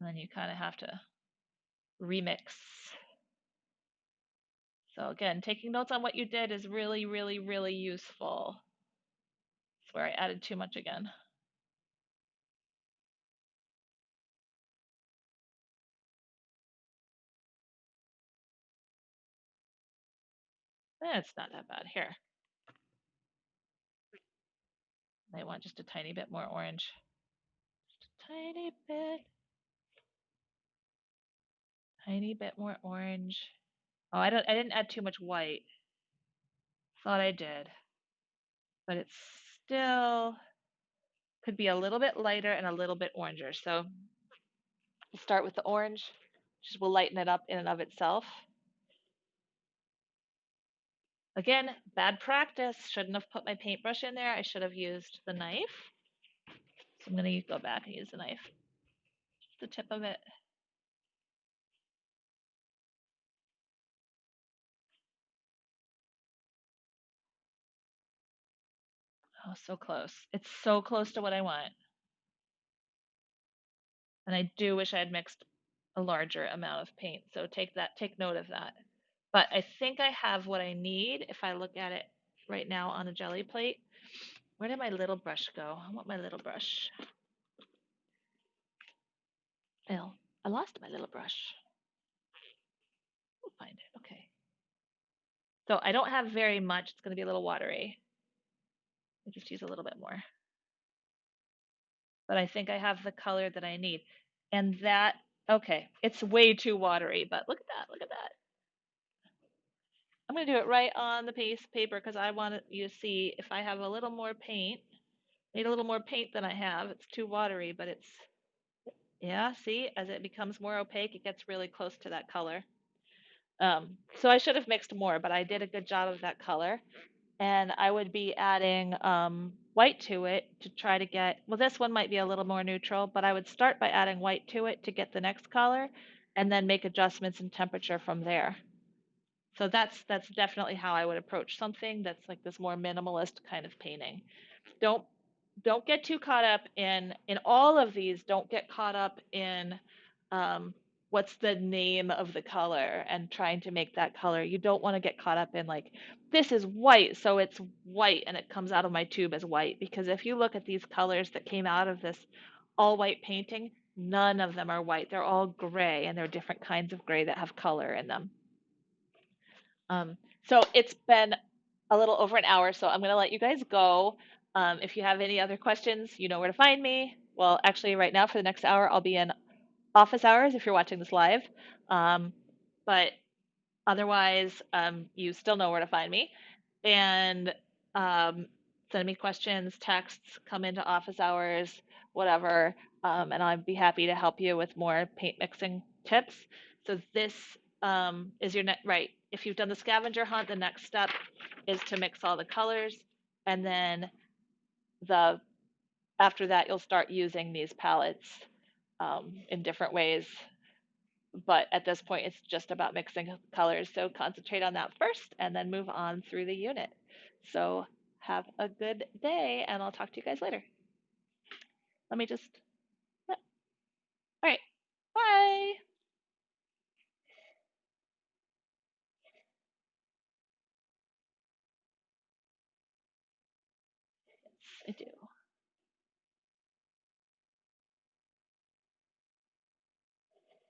And then you kind of have to remix. So again, taking notes on what you did is really, really, really useful. That's where I added too much again. It's not that bad. Here, I want just a tiny bit more orange. Just a tiny bit more orange. Oh, I didn't add too much white. Thought I did, but it's still could be a little bit lighter and a little bit oranger. So we'll start with the orange, which will lighten it up in and of itself. Again, bad practice. Shouldn't have put my paintbrush in there. I should have used the knife. So I'm going to go back and use the knife. Just the tip of it. Oh, so close. It's so close to what I want. And I do wish I had mixed a larger amount of paint. So take note of that. But I think I have what I need if I look at it right now on a jelly plate. Where did my little brush go? I want my little brush. Oh, I lost my little brush. We'll find it. Okay. So I don't have very much. It's going to be a little watery. I just use a little bit more. But I think I have the color that I need. And that, okay, it's way too watery, but look at that. Look at that. I'm going to do it right on the piece of paper because I want you to see if I have a little more paint. Need a little more paint than I have. It's too watery, but it's, yeah, see, as it becomes more opaque, it gets really close to that color. So I should have mixed more, but I did a good job of that color. And I would be adding white to it to try to get, well, this one might be a little more neutral, but I would start by adding white to it to get the next color and then make adjustments in temperature from there. So that's definitely how I would approach something that's like this more minimalist kind of painting. Don't don't get too caught up in all of these. Don't get caught up in what's the name of the color and trying to make that color. You don't want to get caught up in like this is white, so it's white and it comes out of my tube as white. Because if you look at these colors that came out of this all white painting, none of them are white. They're all gray, and they're different kinds of gray that have color in them. So it's been a little over an hour, so I'm going to let you guys go. If you have any other questions, you know where to find me. Well, actually, right now for the next hour, I'll be in office hours if you're watching this live. But otherwise, you still know where to find me. And um, send me questions, texts, come into office hours, whatever. And I'd be happy to help you with more paint mixing tips. So this is your next, right. If you've done the scavenger hunt, the next step is to mix all the colors. And then the after that, you'll start using these palettes in different ways, but at this point it's just about mixing colors, so concentrate on that first and then move on through the unit. So have a good day and I'll talk to you guys later. Let me just all right, bye. Yes, I do.